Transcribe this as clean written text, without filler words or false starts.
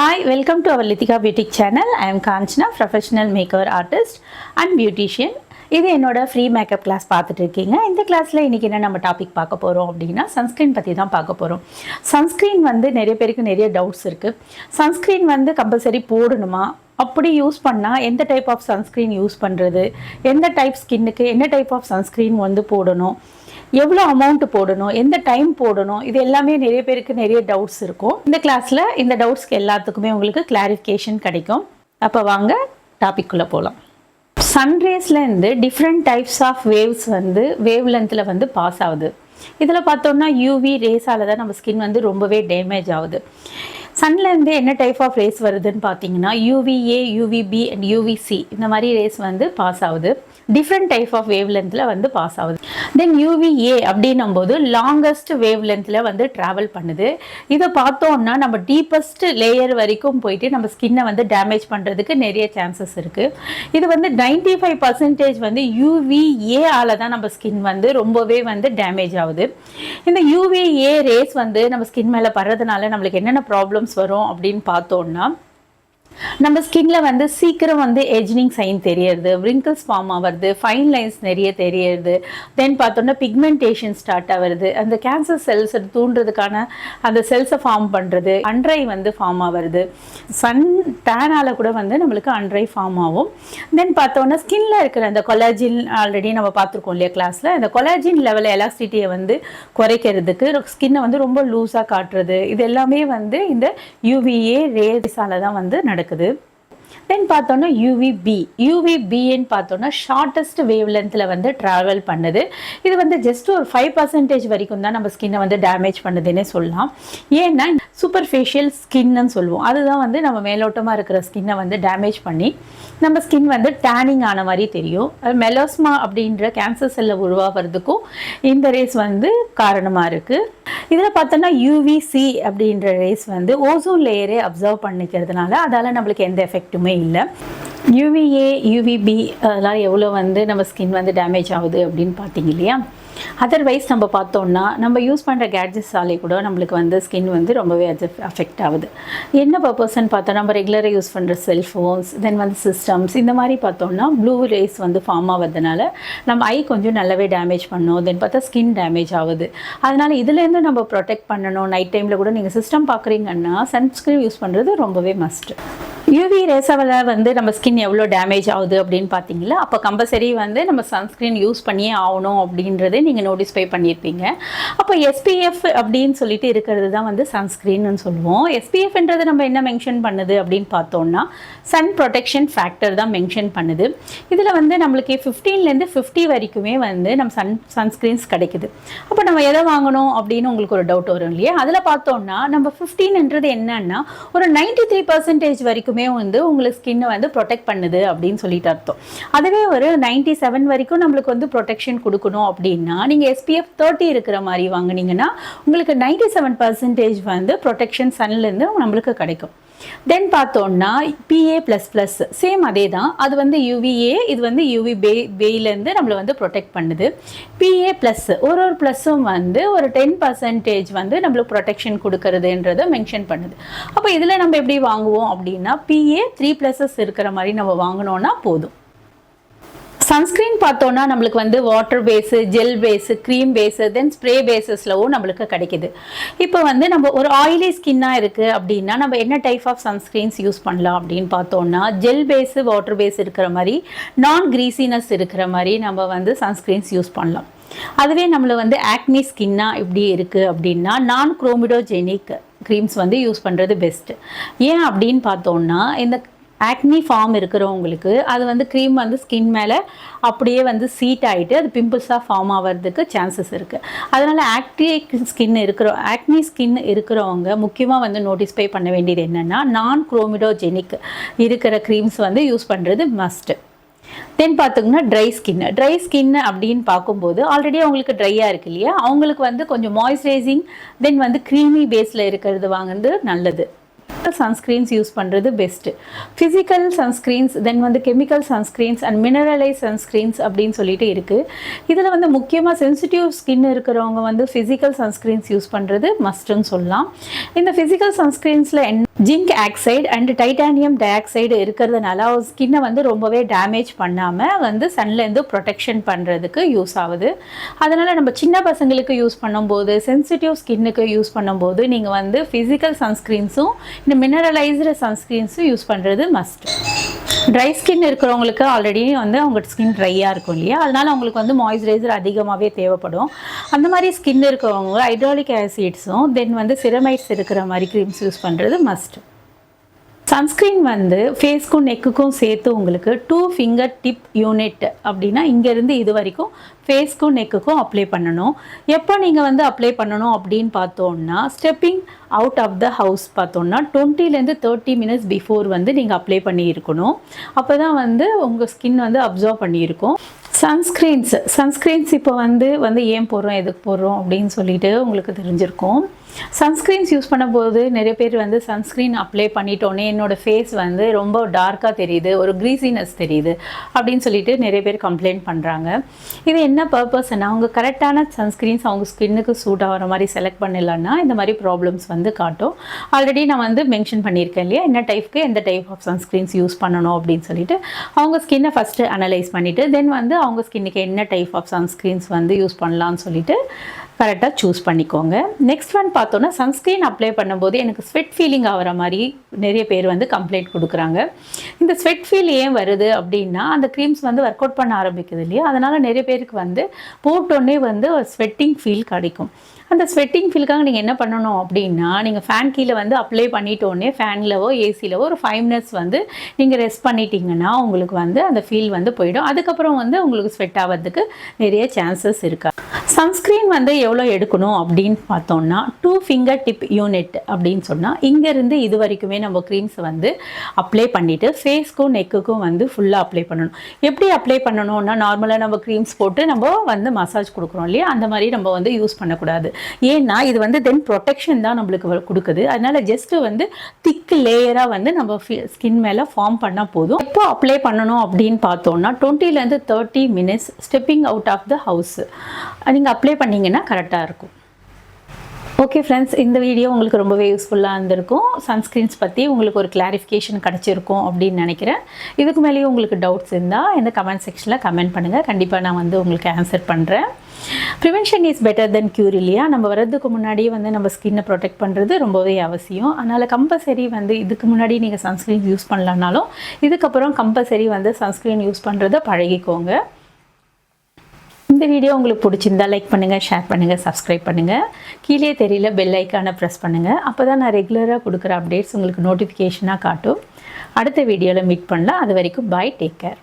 Hi, welcome to our Lithika Boutique channel. I am Kanchana, professional makeover artist and beautician. இது என்னோட free makeup class பார்த்துட்டு இருக்கீங்க. இந்த கிளாஸில் இன்றைக்கி என்ன நம்ம டாபிக் பார்க்க போகிறோம் அப்படின்னா சன்ஸ்க்ரீன் பற்றி தான் பார்க்க போகிறோம். சன்ஸ்க்ரீன் நிறைய பேருக்கு நிறைய டவுட்ஸ் இருக்குது. சன்ஸ்க்ரீன் கம்பல்சரி போடணுமா, அப்படி யூஸ் பண்ணால் எந்த டைப் ஆஃப் சன்ஸ்க்ரீன் யூஸ் பண்ணுறது, எந்த டைப் ஸ்கின்னுக்கு என்ன டைப் ஆஃப் சன்ஸ்க்ரீன் போடணும், எவ்வளோ அமௌண்ட் போடணும், எந்த டைம் போடணும், இது எல்லாமே நிறைய பேருக்கு நிறைய டவுட்ஸ் இருக்கும். இந்த கிளாஸில் இந்த டவுட்ஸ்க்கு எல்லாத்துக்குமே உங்களுக்கு கிளாரிஃபிகேஷன் கிடைக்கும். அப்போ வாங்க டாபிக்குள்ளே போகலாம். சன்ரேஸ்லேருந்து different types of waves wave லென்த்தில் பாஸ் ஆகுது. இதில் பார்த்தோம்னா யூவி ரேஸால் தான் நம்ம ஸ்கின் ரொம்பவே டேமேஜ் ஆகுது. சன்லேருந்து என்ன டைப் ஆஃப் ரேஸ் வருதுன்னு பார்த்தீங்கன்னா யூவிஏ, யூவிபி அண்ட் யூவிசி இந்த மாதிரி ரேஸ் பாஸ் ஆகுது. டிஃப்ரெண்ட் டைப் ஆஃப் வேவ் லென்த்தில் பாஸ் ஆகுது. தென் யூவிஏ அப்படின்னும் போது லாங்கஸ்ட் வேவ் லென்த்தில் ட்ராவல் பண்ணுது. இதை பார்த்தோம்னா நம்ம டீப்பஸ்ட் லேயர் வரைக்கும் போயிட்டு நம்ம ஸ்கின்னை டேமேஜ் பண்ணுறதுக்கு நிறைய சான்சஸ் இருக்குது. இது 95% யூவிஏ ஆல தான் நம்ம ஸ்கின் ரொம்பவே டேமேஜ் ஆகுது. இந்த யூவிஏ ரேஸ் நம்ம ஸ்கின் மேலே படுறதுனால நம்மளுக்கு என்னென்ன ப்ராப்ளம்ஸ் வரும் அப்படின்னு பார்த்தோம்னா, நம்ம ஸ்கின்ல சீக்கிரம் ஏஜினிங் சைன் தெரியறது, wrinkles ஃபார்ம் ஆகிறது, ஃபைன் லைன்ஸ் நிறைய தெரியறது, தென் பார்த்தோம்னா பிக்மெண்டேஷன் ஸ்டார்ட் ஆகிறது, அந்த கேன்சர் செல்ஸ் தூண்டுறதுக்கான அந்த செல்ஸை ஃபார்ம் பண்ணுறது, அண்ட்ரை ஃபார்ம் ஆகிறது, சன் டேனால கூட நம்மளுக்கு அண்ட்ரை ஃபார்ம் ஆகும். தென் பார்த்தோம்னா ஸ்கின்ல இருக்கிற அந்த கொலாஜின் ஆல்ரெடி நம்ம பார்த்துருக்கோம் இல்லையா கிளாஸில், அந்த கொலாஜின் லெவல் எலாஸ்டிட்டியை குறைக்கிறதுக்கு ஸ்கின்னை ரொம்ப லூஸாக காட்டுறது, இது எல்லாமே இந்த யூவிஏ ரேஸால தான் நடக்குது. தென் பார்த்தோன்னா யூவிபின்னு பார்த்தோன்னா ஷார்ட்டஸ்ட் வேவ் லென்த்தில் ட்ராவல் பண்ணுது. இது ஜஸ்ட் ஒரு 5% வரைக்கும் தான் நம்ம ஸ்கின்னை டேமேஜ் பண்ணுதுன்னே சொல்லலாம். ஏன்னா சூப்பர்ஃபேஷியல் ஸ்கின்னு சொல்லுவோம். அதுதான் நம்ம மேலோட்டமாக இருக்கிற ஸ்கின்னை டேமேஜ் பண்ணி நம்ம ஸ்கின் டேனிங் ஆன மாதிரி தெரியும். மெலோஸ்மா அப்படின்ற கேன்சர் செல்லை உருவாகிறதுக்கும் இந்த ரேஸ் காரணமாக இருக்குது. இதில் பார்த்தோன்னா யூவிசி அப்படின்ற ரேஸ் ஓசோன் லேயரே அப்சர்வ் பண்ணிக்கிறதுனால அதால் நம்மளுக்கு எந்த எஃபெக்ட்டுமே இல்லை. யூவிஏ, யூவிபி அதெல்லாம் எவ்வளோ நம்ம ஸ்கின் டேமேஜ் ஆகுது அப்படின்னு பார்த்தீங்க இல்லையா. அதர்வைஸ் நம்ம பார்த்தோம்னா நம்ம யூஸ் பண்ணுற கேட்ஜெட்ஸாலே கூட நம்மளுக்கு ஸ்கின் ரொம்பவே அஃபெக்ட் ஆகுது. என்ன பர்பஸ்ன்னு பார்த்தோம், நம்ம ரெகுலராக யூஸ் பண்ணுற செல்ஃபோன்ஸ், தென் சிஸ்டம்ஸ், இந்த மாதிரி பார்த்தோம்னா ப்ளூ ரேஸ் ஃபார்ம் ஆகிறதுனால நம்ம ஐ கொஞ்சம் நல்லாவே டேமேஜ் பண்ணோம். தென் பார்த்தா ஸ்கின் டேமேஜ் ஆகுது. அதனால் இதுலேருந்து நம்ம ப்ரொடெக்ட் பண்ணணும். நைட் டைமில் கூட நீங்கள் சிஸ்டம் பார்க்குறீங்கன்னா சன்ஸ்க்ரீன் யூஸ் பண்ணுறது ரொம்பவே மஸ்ட். யூவி ரேஸாவில் நம்ம ஸ்கின் எவ்வளோ டேமேஜ் ஆகுது அப்படின்னு பார்த்தீங்களா, அப்போ கம்பல்சரி நம்ம சன்ஸ்க்ரீன் யூஸ் பண்ணியே ஆகணும் அப்படின்றது நீங்கள் நோட்டிஸ்ஃபை பண்ணியிருப்பீங்க. அப்போ எஸ்பிஎஃப் அப்படின்னு சொல்லிட்டு இருக்கிறது தான் சன்ஸ்க்ரீன்னு சொல்லுவோம். எஸ்பிஎஃப்ன்றது நம்ம என்ன மென்ஷன் பண்ணுது அப்படின்னு பார்த்தோம்னா சன் ப்ரொடெக்ஷன் ஃபேக்டர் தான் மென்ஷன் பண்ணுது. இதில் நம்மளுக்கு 15லேருந்து 50 வரைக்குமே நம்ம சன்ஸ்க்ரீன்ஸ் கிடைக்குது. அப்போ நம்ம எதை வாங்கணும் அப்படின்னு உங்களுக்கு ஒரு டவுட் வரும் இல்லையா. அதில் பார்த்தோம்னா நம்ம 15ன்றது என்னன்னா ஒரு 93% வரைக்குமே உங்களுக்கு ஸ்கின்னை ப்ரொடெக்ட் பண்ணுது அப்படின்னு சொல்லிட்டு அர்த்தம். அதுவே ஒரு 97 வரைக்கும் நம்மளுக்கு ப்ரொடெக்ஷன் கொடுக்கணும் அப்படின்னா நீங்கள் எஸ்பிஎஃப் 30 இருக்கிற மாதிரி வாங்கினீங்கன்னா உங்களுக்கு 97% ப்ரொடெக்ஷன் சன்லேருந்து நம்மளுக்கு கிடைக்கும். தென் பார்த்தோம்னா PA++, சேம் அதே தான். அது யூவிஏ, இது யூவிபிலேருந்து நம்மளை ப்ரொடெக்ட் பண்ணுது. PA+, ஒரு ப்ளஸ்ஸும் ஒரு 10% நம்மளுக்கு ப்ரொடெக்ஷன் கொடுக்கறதுன்றதை மென்ஷன் பண்ணுது. அப்போ இதில் நம்ம எப்படி வாங்குவோம் அப்படின்னா PA 3+ இருக்கிற மாதிரி நம்ம வாங்கினோன்னா போதும். சன்ஸ்க்ரீன் பார்த்தோன்னா நம்மளுக்கு water base, gel base, cream base, then spray பேஸஸ்லவும் நம்மளுக்கு கிடைக்கிது. இப்போ நம்ம ஒரு ஆயிலி ஸ்கின்னாக இருக்குது அப்படின்னா நம்ம என்ன டைப் ஆஃப் சன்ஸ்க்ரீன்ஸ் யூஸ் பண்ணலாம் அப்படின்னு பார்த்தோன்னா ஜெல் பேஸு, வாட்டர் பேஸ் இருக்கிற மாதிரி, நான் கிரீசினஸ் இருக்கிற மாதிரி நம்ம சன்ஸ்க்ரீன்ஸ் யூஸ் பண்ணலாம். அதுவே நம்மளை ஆக்னி ஸ்கின்னாக இப்படி இருக்குது அப்படின்னா நான் குரோமிடோஜெனிக் க்ரீம்ஸ் யூஸ் பண்ணுறது பெஸ்ட்டு. ஏன் அப்படின்னு பார்த்தோன்னா இந்த ஆக்னி ஃபார்ம் இருக்கிறவங்களுக்கு அது க்ரீம் ஸ்கின் மேலே அப்படியே சீட் ஆகிட்டு அது பிம்பிள்ஸாக ஃபார்ம் ஆகிறதுக்கு சான்சஸ் இருக்குது. அதனால் ஆக்னி ஸ்கின் இருக்கிறவங்க முக்கியமாக நோட்டிஸ்ஃபை பண்ண வேண்டியது என்னென்னா நான் குரோமிடோஜெனிக் இருக்கிற க்ரீம்ஸ் யூஸ் பண்ணுறது மஸ்ட்டு. தென் பார்த்திங்கன்னா ட்ரை ஸ்கின் அப்படின்னு பார்க்கும்போது ஆல்ரெடி அவங்களுக்கு ட்ரையாக இருக்குது இல்லையா, அவங்களுக்கு கொஞ்சம் மாய்ஸ்சரைசிங் தென் க்ரீமி பேஸில் இருக்கிறது வாங்குறது நல்லது. சன்ஸ்க்ரீன்ஸ் யூஸ் பண்ணுறது best. Physical sunscreens, then chemical sunscreens and mineralise sunscreens அப்படின்னு சொல்லிட்டு இருக்குது. இதில் முக்கியமாக சென்சிட்டிவ் ஸ்கின் இருக்கிறவங்க ஃபிசிக்கல் சன்ஸ்க்ரீன்ஸ் யூஸ் பண்ணுறது மஸ்ட்டுன்னு சொல்லலாம். இந்த ஃபிசிக்கல் சன்ஸ்க்ரீன்ஸில் zinc oxide and titanium dioxide இருக்கிறதுனால ஸ்கின்னை வந்து ரொம்பவே டேமேஜ் பண்ணாமல் வந்து சன்லேருந்து ப்ரொடெக்ஷன் பண்ணுறதுக்கு யூஸ் ஆகுது. அதனால் நம்ம சின்ன பசங்களுக்கு யூஸ் பண்ணும்போது, சென்சிட்டிவ் ஸ்கின்னுக்கு யூஸ் பண்ணும்போது நீங்கள் வந்து ஃபிசிக்கல் சன்ஸ்க்ரீன்ஸும் இந்த மினரலைஸ்டு சன்ஸ்க்ரீன்ஸும் யூஸ் பண்ணுறது மஸ்ட். ட்ரை ஸ்கின் இருக்கிறவங்களுக்கு ஆல்ரெடி வந்து அவங்க ஸ்கின் ட்ரையாக இருக்கும் இல்லையா, அதனால் அவங்களுக்கு வந்து மாய்ஸ்சரைசர் அதிகமாகவே தேவைப்படும். அந்த மாதிரி ஸ்கின் இருக்கிறவங்க ஹைட்ராலிக் ஆசிட்ஸும் தென் வந்து சிரமைட்ஸ் இருக்கிற மாதிரி க்ரீம்ஸ் யூஸ் பண்ணுறது மஸ்ட். சன்ஸ்க்ரீன் வந்து ஃபேஸ்க்கும் நெக்குக்கும் சேர்த்து உங்களுக்கு 2 ஃபிங்கர் டிப் யூனிட் அப்படின்னா இங்கேருந்து இது வரைக்கும் ஃபேஸ்க்கும் நெக்குக்கும் அப்ளை பண்ணணும். எப்போ நீங்கள் வந்து அப்ளை பண்ணணும் அப்படின்னு பார்த்தோன்னா stepping out of the house பார்த்தோன்னா 20 to 30 minutes பிஃபோர் வந்து நீங்கள் அப்ளை பண்ணியிருக்கணும். அப்போ தான் வந்து உங்கள் ஸ்கின் வந்து அப்சர்வ் பண்ணியிருக்கும். சன்ஸ்க்ரீன்ஸ் இப்போ வந்து ஏன் போடுறோம் எதுக்கு போடுறோம் அப்படின்னு சொல்லிட்டு உங்களுக்கு தெரிஞ்சிருக்கும். சன்ஸ்க்ரீன்ஸ் யூஸ் பண்ணும்போது நிறைய பேர் வந்து சன்ஸ்க்ரீன் அப்ளை பண்ணிட்டோன்னே என்னோடய ஃபேஸ் வந்து ரொம்ப டார்க்காக தெரியுது, ஒரு க்ரீஸினஸ் தெரியுது அப்படின்னு சொல்லிட்டு நிறைய பேர் கம்ப்ளைண்ட் பண்ணுறாங்க. இது என்ன பர்பஸ்னா அவங்க கரெக்டான சன்ஸ்க்ரீன்ஸ் அவங்க ஸ்கின்னுக்கு சூட் ஆகிற மாதிரி செலக்ட் பண்ணலன்னா இந்த மாதிரி ப்ராப்ளம்ஸ் வந்து காட்டும். ஆல்ரெடி நான் வந்து மென்ஷன் பண்ணியிருக்கேன் இல்லையா, என்ன டைப்க்கு எந்த டைப் ஆஃப் சன்ஸ்க்ரீன்ஸ் யூஸ் பண்ணணும் அப்படின்னு சொல்லிட்டு அவங்க ஸ்கின்னை ஃபஸ்ட்டு அனலைஸ் பண்ணிவிட்டு தென் வந்து அவங்க ஸ்கின்னுக்கு என்ன டைப் ஆஃப் சன்ஸ்க்ரீன்ஸ் வந்து யூஸ் பண்ணலான்னு சொல்லிட்டு கரெக்டாக சூஸ் பண்ணிக்கோங்க. நெக்ஸ்ட் ஒன் பார்த்தோன்னா சன்ஸ்க்ரீன் அப்ளை பண்ணும்போது எனக்கு ஸ்வெட் ஃபீலிங் ஆகிற மாதிரி நிறைய பேர் வந்து கம்ப்ளைண்ட் கொடுக்குறாங்க. இந்த ஸ்வெட் ஃபீல் ஏன் வருது அப்படின்னா அந்த க்ரீம்ஸ் வந்து ஒர்க் அவுட் பண்ண ஆரம்பிக்குது இல்லையா, அதனால் நிறைய பேருக்கு வந்து போட்டோன்னே வந்து ஒரு ஸ்வெட்டிங் ஃபீல் கிடைக்கும். அந்த ஸ்வெட்டிங் ஃபீலுக்காக நீங்கள் என்ன பண்ணணும் அப்படின்னா நீங்கள் ஃபேன் கீழே வந்து அப்ளை பண்ணிட்டோன்னே ஃபேன்லவோ ஏசிலவோ ஒரு 5 minutes வந்து நீங்கள் ரெஸ்ட் பண்ணிட்டீங்கன்னா உங்களுக்கு வந்து அந்த ஃபீல் வந்து போயிடும். அதுக்கப்புறம் வந்து உங்களுக்கு ஸ்வெட் ஆகிறதுக்கு நிறைய சான்சஸ் இருக்கா. சன்ஸ்க்ரீன் வந்து எவ்வளோ எடுக்கணும் அப்படின்னு பார்த்தோம்னா 2 ஃபிங்கர் டிப் யூனிட் அப்படின்னு சொன்னால் இங்கேருந்து இது வரைக்குமே நம்ம க்ரீம்ஸ் வந்து அப்ளை பண்ணிவிட்டு ஃபேஸ்க்கும் நெக்குக்கும் வந்து ஃபுல்லாக அப்ளை பண்ணணும். எப்படி அப்ளை பண்ணணும்னா நார்மலாக நம்ம க்ரீம்ஸ் போட்டு நம்ம வந்து மசாஜ் கொடுக்குறோம் இல்லையா, அந்த மாதிரி நம்ம வந்து யூஸ் பண்ணக்கூடாது. ஏன்னா இது வந்து தென் ப்ரொடெக்ஷன் தான் நம்மளுக்கு கொடுக்குது. அதனால ஜஸ்ட்டு வந்து திக் லேயராக வந்து நம்ம ஸ்கின் மேலே ஃபார்ம் பண்ணால் போதும். எப்போ அப்ளை பண்ணணும் அப்படின்னு பார்த்தோம்னா 20 to 30 minutes stepping out of the house நீங்கள் அப்ளை பண்ணிங்கன்னா கரெக்டாக இருக்கும். ஓகே ஃப்ரெண்ட்ஸ், இந்த வீடியோ உங்களுக்கு ரொம்பவே யூஸ்ஃபுல்லாக இருந்திருக்கும். சன்ஸ்க்ரீன்ஸ் பற்றி உங்களுக்கு ஒரு கிளாரிஃபிகேஷன் கிடச்சிருக்கும் அப்படின்னு நினைக்கிறேன். இதுக்கு மேலேயும் உங்களுக்கு டவுட்ஸ் இருந்தால் இந்த கமெண்ட் செக்ஷனில் கமெண்ட் பண்ணுங்கள். கண்டிப்பாக நான் வந்து உங்களுக்கு ஆன்சர் பண்ணுறேன். Prevention is better then cure இல்லையா, நம்ம வரதுக்கு முன்னாடியே வந்து நம்ம ஸ்கின்னை ப்ரொடெக்ட் பண்ணுறது ரொம்பவே அவசியம். அதனால் கம்பல்சரி வந்து இதுக்கு முன்னாடி நீங்கள் சன்ஸ்க்ரீன் யூஸ் பண்ணலனாலும் இதுக்கப்புறம் கம்பல்சரி வந்து சன்ஸ்க்ரீன் யூஸ் பண்ணுறதை பழகிக்கோங்க. இந்த வீடியோ உங்களுக்கு பிடிச்சிருந்தா லைக் பண்ணுங்கள், ஷேர் பண்ணுங்கள், சப்ஸ்கிரைப் பண்ணுங்கள். கீழே தெரியல பெல் ஐக்கானை ப்ரெஸ் பண்ணுங்கள். அப்போ தான் நான் ரெகுலராக கொடுக்குற அப்டேட்ஸ் உங்களுக்கு நோட்டிஃபிகேஷனாக காட்டும். அடுத்த வீடியோவில் மீட் பண்ணலாம். அது வரைக்கும் பாய், டேக் கேர்.